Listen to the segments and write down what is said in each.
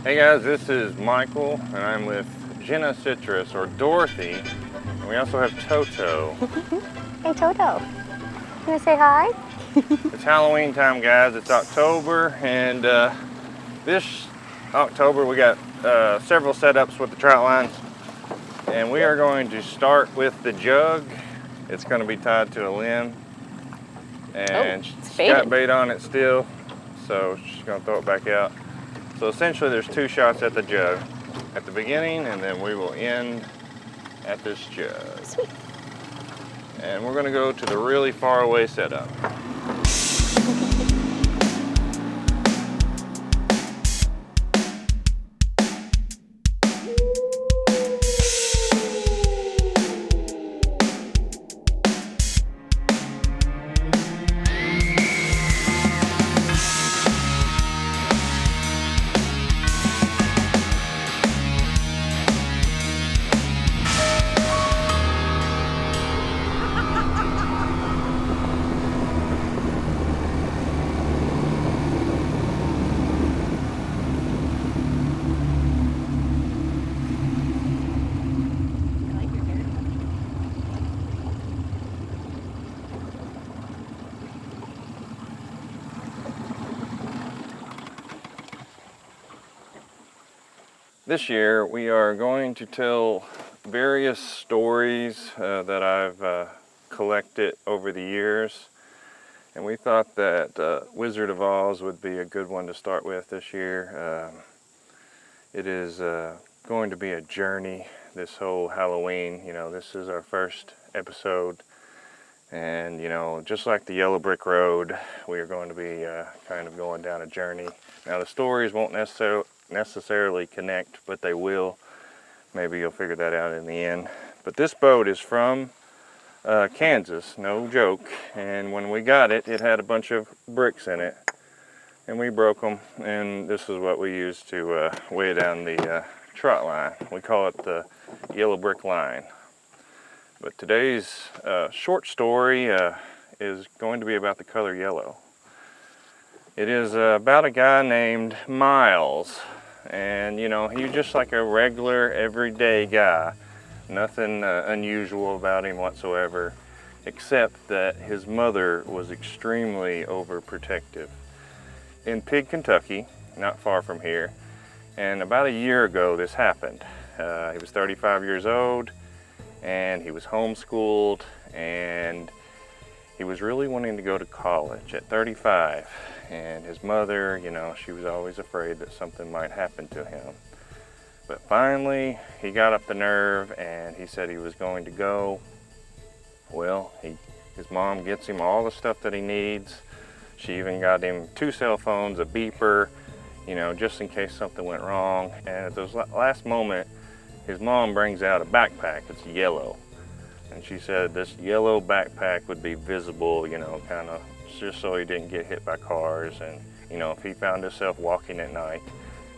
Hey guys, this is Michael, and I'm with Jenna Citrus, or Dorothy, and we also have Toto. Hey Toto, you wanna say hi? It's Halloween time, guys. It's October, and this October we got several setups with the Trotlines, and we are going to start with the jug. It's going to be tied to a limb, and she's got bait on it still, so she's going to throw it back out. So essentially there's two shots at the jug, at the beginning, and then we will end at this jug. Sweet. And we're gonna go to the really far away setup. This year we are going to tell various stories that I've collected over the years, and we thought that Wizard of Oz would be a good one to start with this year. It is going to be a journey this whole Halloween. You know, this is our first episode, and you know, just like the Yellow Brick Road, we are going to be kind of going down a journey. Now the stories won't necessarily connect, but they will. Maybe you'll figure that out in the end. But this boat is from Kansas, no joke, and when we got it, it had a bunch of bricks in it, and we broke them, and this is what we used to weigh down the trot line. We call it the Yellow Brick Line. But today's short story is going to be about the color yellow. It is about a guy named Miles, and you know, he's just like a regular everyday guy. Nothing unusual about him whatsoever, except that his mother was extremely overprotective. In Pig, Kentucky, not far from here, and about a year ago this happened. He was 35 years old, and he was homeschooled, and he was really wanting to go to college at 35. And his mother, you know, she was always afraid that something might happen to him. But finally, he got up the nerve and he said he was going to go. Well, his mom gets him all the stuff that he needs. She even got him 2 cell phones, a beeper, you know, just in case something went wrong. And at the last moment, his mom brings out a backpack that's yellow. And she said this yellow backpack would be visible, you know, kind of just so he didn't get hit by cars, and you know, if he found himself walking at night,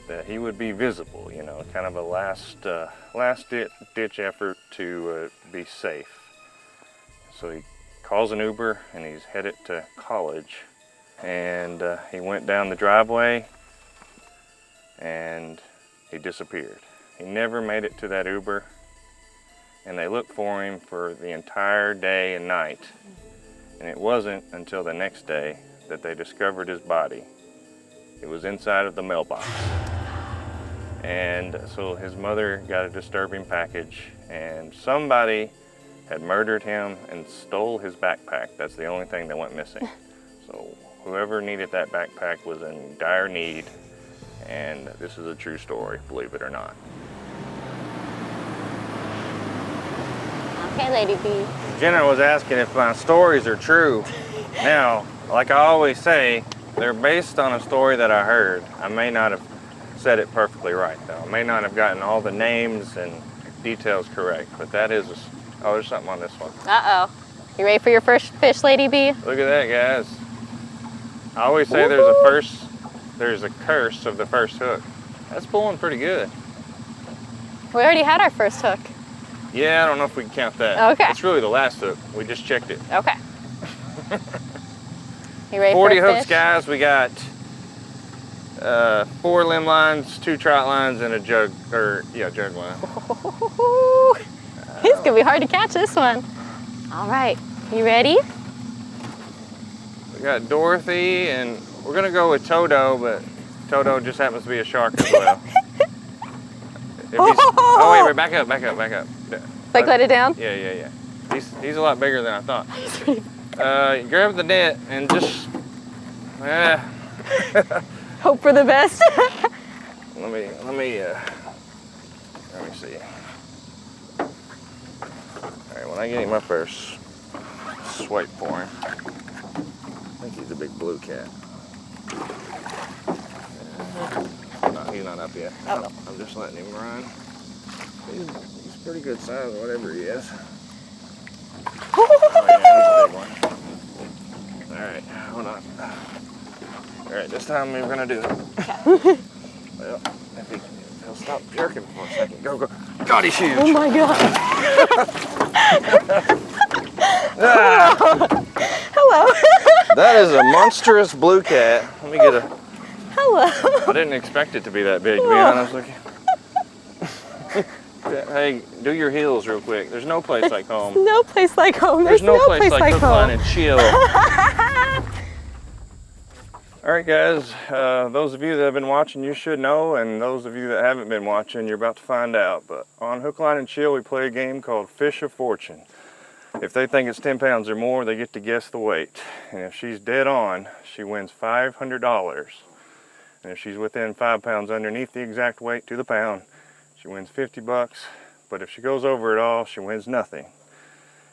that he would be visible, you know, kind of a last ditch effort to be safe. So he calls an Uber and he's headed to college, and he went down the driveway and he disappeared. He never made it to that Uber, and they looked for him for the entire day and night. And it wasn't until the next day that they discovered his body. It was inside of the mailbox. And so his mother got a disturbing package, and somebody had murdered him and stole his backpack. That's the only thing that went missing. So whoever needed that backpack was in dire need, and this is a true story, believe it or not. Okay, Lady B. Jenna was asking if my stories are true. Now, like I always say, they're based on a story that I heard. I may not have said it perfectly right, though. I may not have gotten all the names and details correct, but that is, oh, there's something on this one. Uh-oh. You ready for your first fish, Lady B? Look at that, guys. I always say there's a curse of the first hook. That's pulling pretty good. We already had our first hook. Yeah, I don't know if we can count that. Okay. It's really the last hook. We just checked it. Okay. You ready 40 for a hooks, fish? guys. We got 4 limb lines, 2 trot lines, and a jug line. It's gonna be hard to catch this one. All right, you ready? We got Dorothy, and we're gonna go with Toto, but Toto just happens to be a shark as well. Oh wait, back up. Like let it down? Yeah. He's a lot bigger than I thought. Grab the net and just hope for the best. let me see. All right, when I get him up there, swipe for him. I think he's a big blue cat. No, he's not up yet. Oh. I'm just letting him run. He's pretty good size, whatever he is. Oh yeah, he's a big one. All right, hold on. All right, this time we're gonna do it. Well, if he'll stop jerking for a second. Go. God, he's huge. Oh my God. Hello. That is a monstrous blue cat. Let me get a. Hello. I didn't expect it to be that big, to be honest with you. Hey, do your heels real quick. There's no place like home. No place like home. There's no place like home. hooklinechill. All right, guys. Those of you that have been watching, you should know, and those of you that haven't been watching, you're about to find out. But on Hooklinechill, we play a game called Fish of Fortune. If they think it's 10 pounds or more, they get to guess the weight. And if she's dead on, she wins $500. And if she's within 5 pounds underneath the exact weight to the pound, she wins $50. But if she goes over it all, she wins nothing.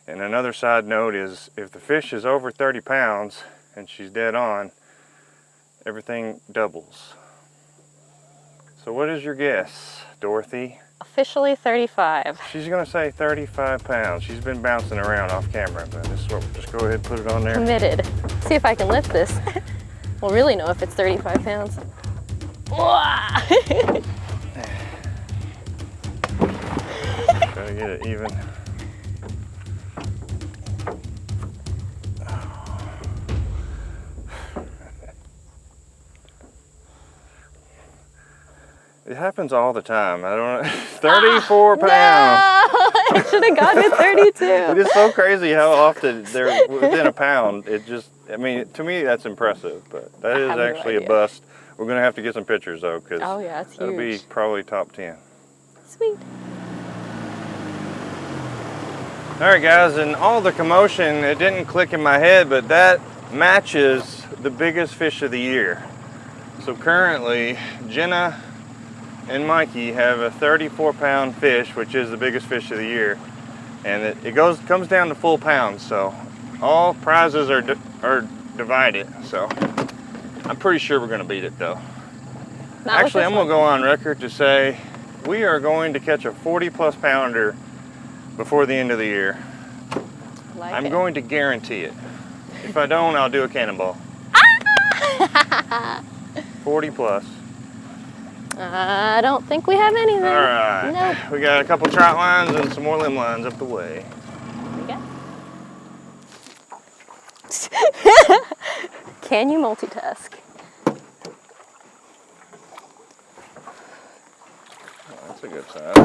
And another side note is if the fish is over 30 pounds and she's dead on, everything doubles. So what is your guess, Dorothy? Officially 35. She's gonna say 35 pounds. She's been bouncing around off camera, but just go ahead and put it on there. Committed. See if I can lift this. We'll really know if it's 35 pounds. Gotta get it even. It happens all the time. I don't know. 34 pounds. No! I should have gotten it 32. It is so crazy how often they're within a pound. It just, I mean, to me that's impressive, but that is actually a bust. We're gonna have to get some pictures though, because that'll be probably top 10. Sweet. All right, guys, and all the commotion, it didn't click in my head, but that matches the biggest fish of the year. So currently, Jenna and Mikey have a 34-pound fish, which is the biggest fish of the year, and it comes down to full pounds. So all prizes are divided. So I'm pretty sure we're gonna beat it though. Actually, I'm gonna go on record to say we are going to catch a 40+ pounder before the end of the year. I'm going to guarantee it. If I don't, I'll do a cannonball. 40+. I don't think we have anything. All right. Nope. We got a couple trot lines and some more limb lines up the way. Okay. Can you multitask? Oh, that's a good size.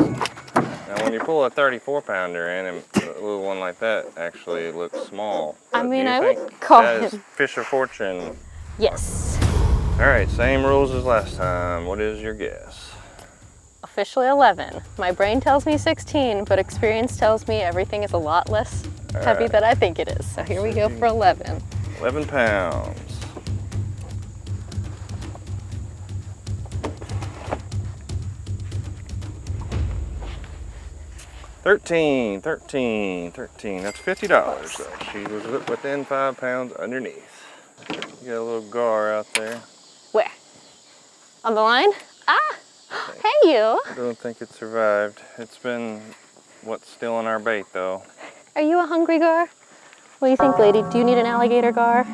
Now, when you pull a 34-pounder in, and a little one like that actually looks small. I mean, I would call him him Fish of Fortune. Yes. All right, same rules as last time. What is your guess? Officially 11. My brain tells me 16, but experience tells me everything is a lot less heavy than I think it is. So here we go for 11. 11 pounds. $13. That's $50. So she was within 5 pounds underneath. You got a little gar out there. Where? On the line? Ah! Hey, you! I don't think it survived. It's been what's still in our bait, though. Are you a hungry gar? What do you think, lady? Do you need an alligator gar?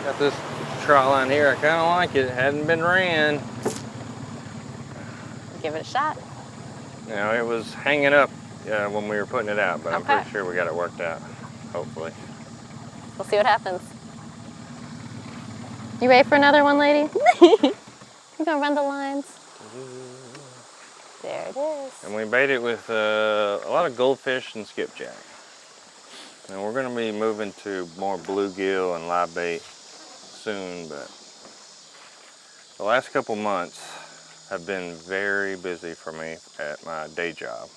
Got this trot line here. I kind of like it. It hadn't been ran. Give it a shot. Now it was hanging up when we were putting it out, but I'm Okay. pretty sure we got it worked out. Hopefully. We'll see what happens. You ready for another one, lady? We're gonna run the lines. There it is. And we bait it with a lot of goldfish and skipjack. And we're going to be moving to more bluegill and live bait soon, but the last couple months have been very busy for me at my day job.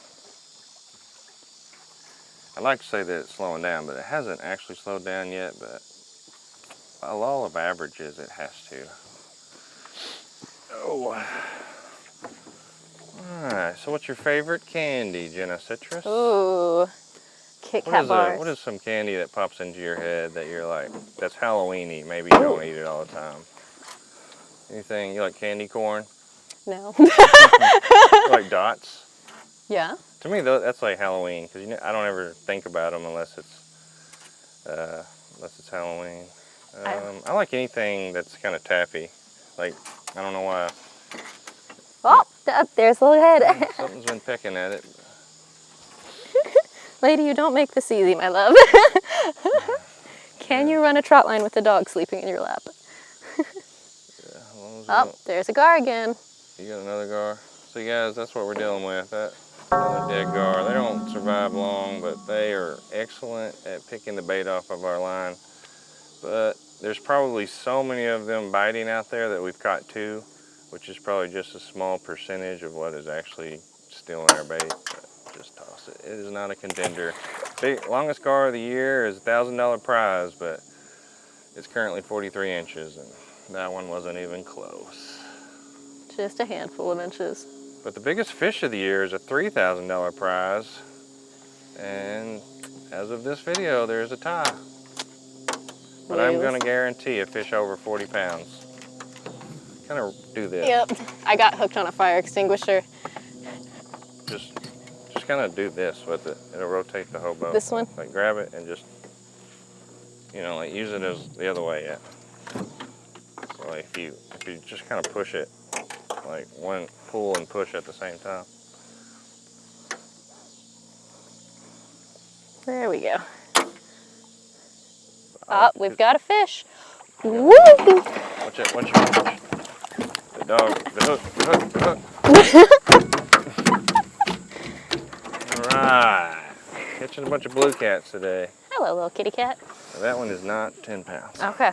I'd like to say that it's slowing down, but it hasn't actually slowed down yet, but by law of averages, it has to. Oh. Alright, so what's your favorite candy, Jenna Citrus? Ooh, Kit Kat bars. What is some candy that pops into your head that you're like, that's Halloween-y, maybe you don't eat it all the time? Anything, you like candy corn? No. You like dots? Yeah. To me, that's like Halloween, because I don't ever think about them unless it's Halloween. I like anything that's kind of taffy. Like, I don't know why. Oh, there's the little head. Something's been pecking at it. Lady, you don't make this easy, my love. Can you run a trot line with the dog sleeping in your lap? Oh, there's a gar again. You got another gar. So guys, that's what we're dealing with. That's another dead gar. They don't survive long, but they are excellent at picking the bait off of our line. But there's probably so many of them biting out there that we've caught 2, which is probably just a small percentage of what is actually stealing our bait. But just toss it. It is not a contender. The longest gar of the year is $1,000 prize, but it's currently 43 inches, and that one wasn't even close. Just a handful of inches. But the biggest fish of the year is a $3,000 prize, and as of this video, there's a tie. But I'm going to guarantee a fish over 40 pounds. Kind of do this. Yep. I got hooked on a fire extinguisher. Just kind of do this with it. It'll rotate the whole boat. This one? Like grab it and just, like use it as the other way. Yeah. So like if you just kind of push it, like one pull and push at the same time. There we go. Oh, we've got a fish. Woo! Watch it, watch. The dog, the hook. All right. Catching a bunch of blue cats today. Hello, little kitty cat. Now, that one is not 10 pounds. Okay.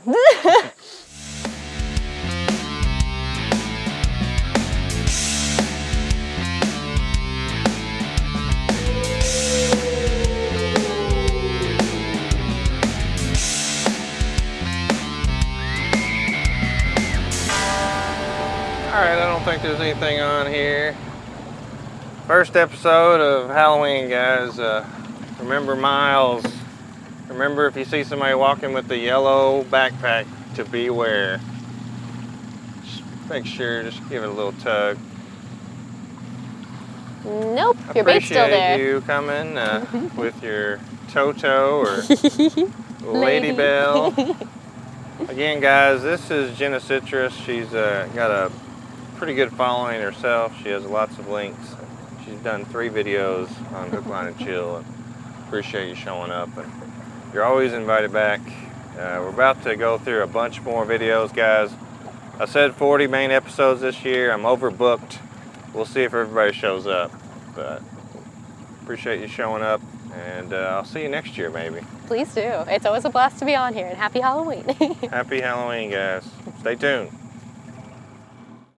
Alright, I don't think there's anything on here. First episode of Halloween, guys. Remember Miles. Remember, if you see somebody walking with the yellow backpack, to beware. Just make sure, just give it a little tug. Nope, your bait's still there. Appreciate you coming with your Toto or Lady Bell. Again, guys, this is Jenna Citrus. She's got a pretty good following herself. She has lots of links. She's done 3 videos on Hook, Line, and Chill. Appreciate you showing up. And you're always invited back. We're about to go through a bunch more videos, guys. I said 40 main episodes this year. I'm overbooked. We'll see if everybody shows up. But appreciate you showing up. And I'll see you next year, maybe. Please do. It's always a blast to be on here, and happy Halloween. Happy Halloween, guys. Stay tuned.